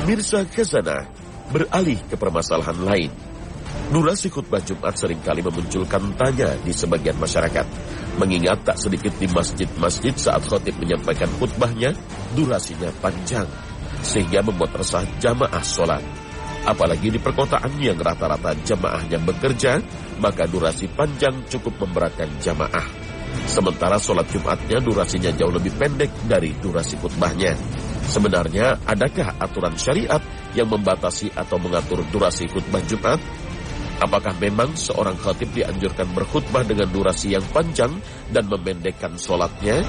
Pemirsa Khazanah, beralih ke permasalahan lain. Durasi khutbah Jumat seringkali memunculkan tanya di sebagian masyarakat. Mengingat tak sedikit di masjid-masjid saat khatib menyampaikan khutbahnya, durasinya panjang, sehingga membuat resah jamaah sholat. Apalagi di perkotaan yang rata-rata jamaahnya bekerja, maka durasi panjang cukup memberatkan jamaah. Sementara sholat Jumatnya durasinya jauh lebih pendek dari durasi khutbahnya. Sebenarnya, adakah aturan syariat yang membatasi atau mengatur durasi khutbah Jumat? Apakah memang seorang khatib dianjurkan berkhutbah dengan durasi yang panjang dan memendekkan sholatnya?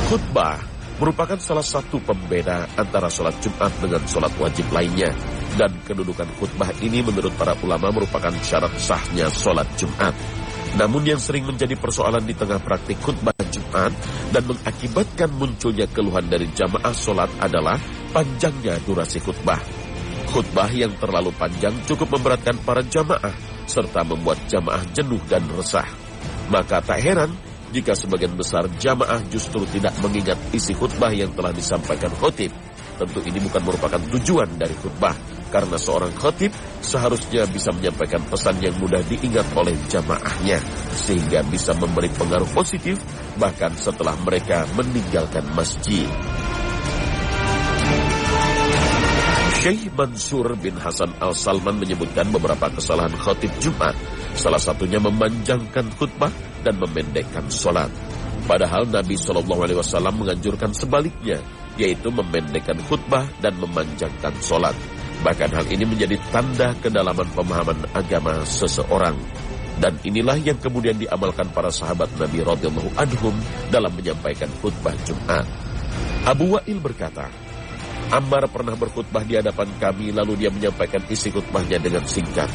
Khutbah merupakan salah satu pembeda antara sholat Jumat dengan sholat wajib lainnya. Dan kedudukan khutbah ini menurut para ulama merupakan syarat sahnya sholat Jumat. Namun yang sering menjadi persoalan di tengah praktik khutbah Jumat dan mengakibatkan munculnya keluhan dari jamaah sholat adalah panjangnya durasi khutbah. Khutbah yang terlalu panjang cukup memberatkan para jamaah serta membuat jamaah jenuh dan resah. Maka tak heran jika sebagian besar jamaah justru tidak mengingat isi khutbah yang telah disampaikan khatib. Tentu ini bukan merupakan tujuan dari khutbah, karena seorang khatib seharusnya bisa menyampaikan pesan yang mudah diingat oleh jamaahnya, sehingga bisa memberi pengaruh positif bahkan setelah mereka meninggalkan masjid. Syekh Mansur bin Hasan Al-Salman menyebutkan beberapa kesalahan khatib Jumat, salah satunya memanjangkan khutbah dan memendekkan sholat. Padahal Nabi SAW menganjurkan sebaliknya, yaitu memendekkan khutbah dan memanjangkan sholat. Bahkan hal ini menjadi tanda kedalaman pemahaman agama seseorang. Dan inilah yang kemudian diamalkan para sahabat Nabi radhiyallahu anhum dalam menyampaikan khutbah Jumat. Abu Wa'il berkata, Ammar pernah berkhutbah di hadapan kami, lalu dia menyampaikan isi khutbahnya dengan singkat.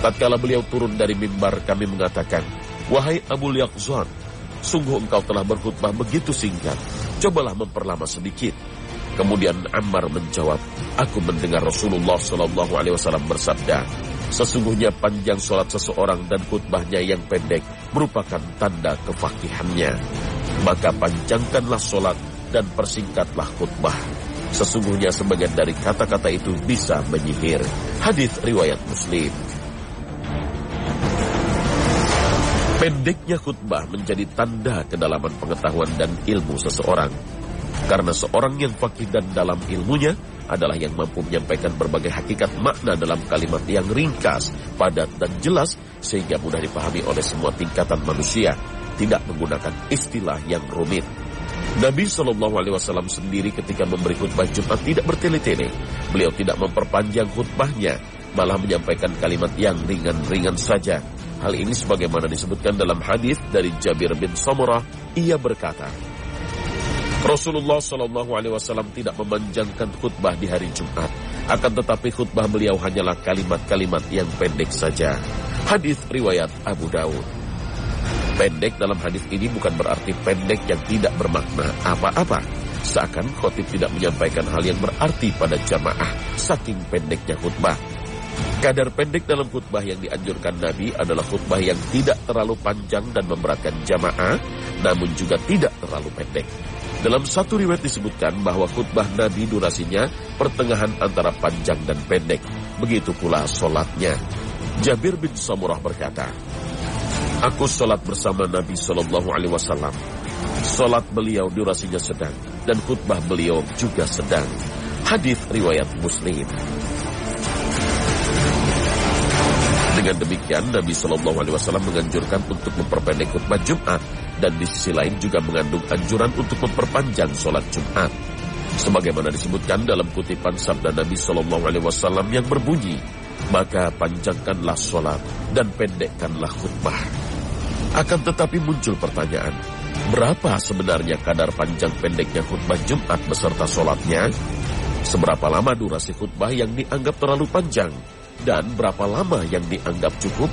Tatkala beliau turun dari mimbar, kami mengatakan, "Wahai Abu Yaqzan, sungguh engkau telah berkhutbah begitu singkat, cobalah memperlama sedikit." Kemudian Ammar menjawab, "Aku mendengar Rasulullah SAW bersabda, sesungguhnya panjang sholat seseorang dan khutbahnya yang pendek merupakan tanda kefakihannya. Maka panjangkanlah sholat dan persingkatlah khutbah. Sesungguhnya sebagian dari kata-kata itu bisa menyihir." Hadis riwayat Muslim. Pendeknya khutbah menjadi tanda kedalaman pengetahuan dan ilmu seseorang. Karena seorang yang faqih dan dalam ilmunya adalah yang mampu menyampaikan berbagai hakikat makna dalam kalimat yang ringkas, padat dan jelas, sehingga mudah dipahami oleh semua tingkatan manusia, tidak menggunakan istilah yang rumit. Nabi SAW sendiri ketika memberi khutbah Jumat tidak bertele-tele. Beliau tidak memperpanjang khutbahnya, malah menyampaikan kalimat yang ringan-ringan saja. Hal ini sebagaimana disebutkan dalam hadis dari Jabir bin Samurah, ia berkata, Rasulullah SAW tidak memanjangkan khutbah di hari Jumat, akan tetapi khutbah beliau hanyalah kalimat-kalimat yang pendek saja. Hadis riwayat Abu Daud. Pendek dalam hadis ini bukan berarti pendek yang tidak bermakna apa-apa. Seakan khatib tidak menyampaikan hal yang berarti pada jamaah, saking pendeknya khutbah. Kadar pendek dalam khutbah yang dianjurkan Nabi adalah khutbah yang tidak terlalu panjang dan memberatkan jamaah, namun juga tidak terlalu pendek. Dalam satu riwayat disebutkan bahwa khutbah Nabi durasinya pertengahan antara panjang dan pendek. Begitu pula sholatnya. Jabir bin Samurah berkata, "Aku sholat bersama Nabi SAW. Sholat beliau durasinya sedang dan khutbah beliau juga sedang." Hadis riwayat Muslim. Dengan demikian, Nabi SAW menganjurkan untuk memperpendek khutbah Jumat dan di sisi lain juga mengandung anjuran untuk memperpanjang sholat Jumat. Sebagaimana disebutkan dalam kutipan sabda Nabi SAW yang berbunyi, "Maka panjangkanlah sholat dan pendekkanlah khutbah." Akan tetapi muncul pertanyaan, berapa sebenarnya kadar panjang pendeknya khutbah Jumat beserta sholatnya? Seberapa lama durasi khutbah yang dianggap terlalu panjang? Dan berapa lama yang dianggap cukup?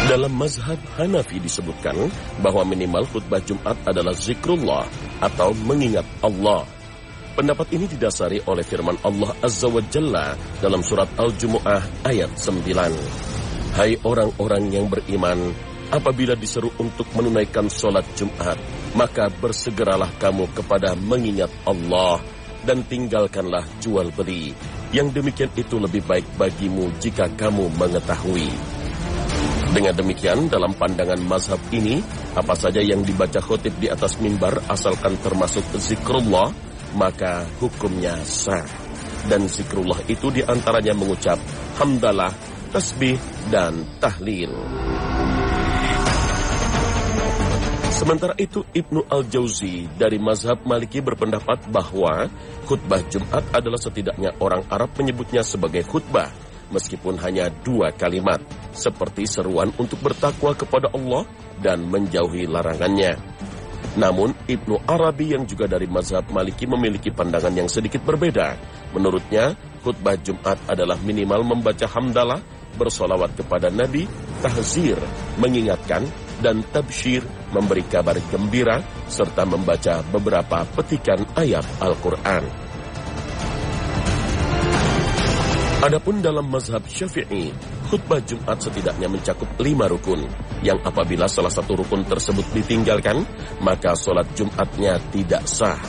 Dalam mazhab Hanafi disebutkan bahwa minimal khutbah Jumat adalah zikrullah atau mengingat Allah. Pendapat ini didasari oleh firman Allah Azza wa Jalla dalam surat Al-Jumu'ah ayat 9. "Hai orang-orang yang beriman, apabila diseru untuk menunaikan sholat Jumat, maka bersegeralah kamu kepada mengingat Allah dan tinggalkanlah jual beli. Yang demikian itu lebih baik bagimu jika kamu mengetahui. Dengan demikian, dalam pandangan mazhab ini, apa saja yang dibaca khotib di atas mimbar asalkan termasuk zikrullah, maka hukumnya sah. Dan zikrullah itu diantaranya mengucap hamdalah, tasbih, dan tahlil. Sementara itu, Ibnu Al-Jauzi dari mazhab Maliki berpendapat bahwa khutbah Jumat adalah setidaknya orang Arab menyebutnya sebagai khutbah, meskipun hanya 2 kalimat, seperti seruan untuk bertakwa kepada Allah dan menjauhi larangannya. Namun, Ibnu Arabi yang juga dari mazhab Maliki memiliki pandangan yang sedikit berbeda. Menurutnya, khutbah Jumat adalah minimal membaca hamdalah, bersolawat kepada Nabi, tahzir, mengingatkan, dan tabsyir, memberi kabar gembira, serta membaca beberapa petikan ayat Al-Quran. Adapun dalam mazhab Syafi'i, khutbah Jumat setidaknya mencakup 5 rukun, yang apabila salah satu rukun tersebut ditinggalkan, maka sholat Jumatnya tidak sah.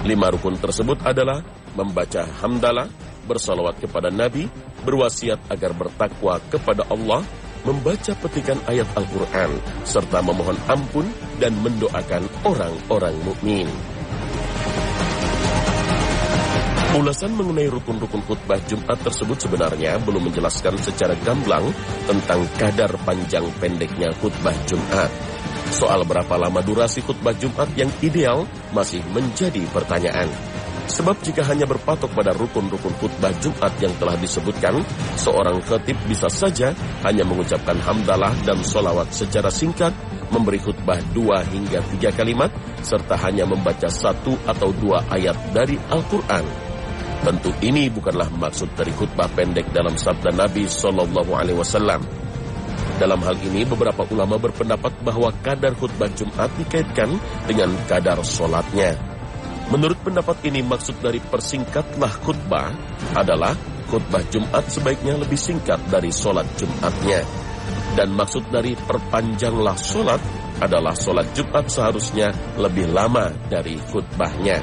5 rukun tersebut adalah membaca hamdalah, bersalawat kepada Nabi, berwasiat agar bertakwa kepada Allah, membaca petikan ayat Al-Quran, serta memohon ampun dan mendoakan orang-orang mukmin. Ulasan mengenai rukun-rukun khutbah Jumat tersebut sebenarnya belum menjelaskan secara gamblang tentang kadar panjang pendeknya khutbah Jumat. Soal berapa lama durasi khutbah Jumat yang ideal masih menjadi pertanyaan. Sebab jika hanya berpatok pada rukun-rukun khutbah Jumat yang telah disebutkan, seorang khatib bisa saja hanya mengucapkan hamdalah dan sholawat secara singkat, memberi khutbah 2 hingga 3 kalimat, serta hanya membaca 1 atau 2 ayat dari Al-Quran. Tentu ini bukanlah maksud dari khutbah pendek dalam sabda Nabi SAW. Dalam hal ini, beberapa ulama berpendapat bahwa kadar khutbah Jumat dikaitkan dengan kadar sholatnya. Menurut pendapat ini, maksud dari persingkatlah khutbah adalah khutbah Jumat sebaiknya lebih singkat dari sholat Jumatnya. Dan maksud dari perpanjanglah sholat adalah sholat Jumat seharusnya lebih lama dari khutbahnya.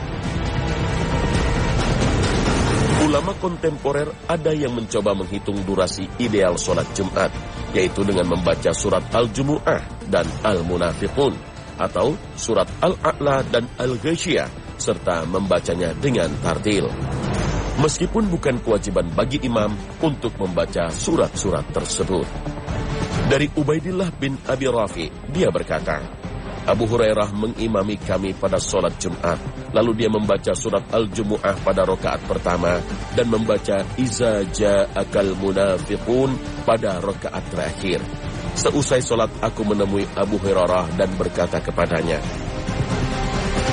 Ulama kontemporer ada yang mencoba menghitung durasi ideal sholat Jumat, yaitu dengan membaca surat Al-Jumu'ah dan Al-Munafiqun, atau surat Al-A'la dan Al-Ghasyiyah, serta membacanya dengan tartil. Meskipun bukan kewajiban bagi imam untuk membaca surat-surat tersebut. Dari Ubaidillah bin Abi Rafi, dia berkata, Abu Hurairah mengimami kami pada sholat Jumat, lalu dia membaca surat Al-Jumu'ah pada rakaat pertama dan membaca Iza ja'akal munafiqun pada rakaat terakhir. Seusai sholat aku menemui Abu Hurairah dan berkata kepadanya,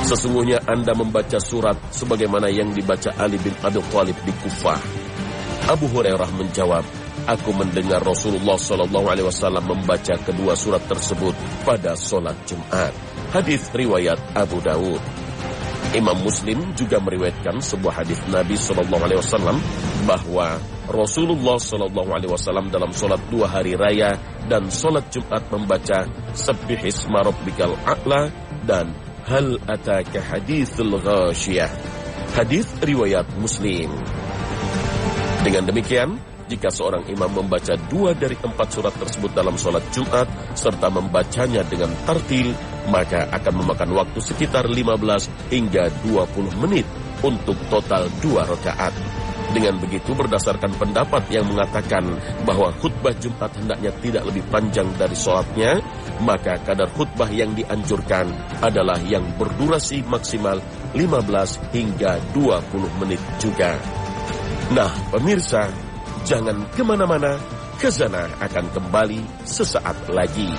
sesungguhnya Anda membaca surat sebagaimana yang dibaca Ali bin Abi Thalib di Kufah. Abu Hurairah menjawab, aku mendengar Rasulullah SAW membaca kedua surat tersebut pada sholat Jumat. Hadis riwayat Abu Dawud. Imam Muslim juga meriwayatkan sebuah hadis Nabi SAW bahwa Rasulullah SAW dalam sholat 2 hari raya dan sholat Jumat membaca Sabbihisma Rabbikal A'la dan Hal ataka hadithul ghasyiyah. Hadis riwayat Muslim. Dengan demikian, jika seorang imam membaca 2 dari 4 surat tersebut dalam sholat Jumat, serta membacanya dengan tartil, maka akan memakan waktu sekitar 15 hingga 20 menit untuk total 2 rakaat. Dengan begitu, berdasarkan pendapat yang mengatakan bahwa khutbah Jumat hendaknya tidak lebih panjang dari sholatnya, maka kadar khutbah yang dianjurkan adalah yang berdurasi maksimal 15 hingga 20 menit juga. Nah, pemirsa, jangan kemana-mana, Khazanah akan kembali sesaat lagi.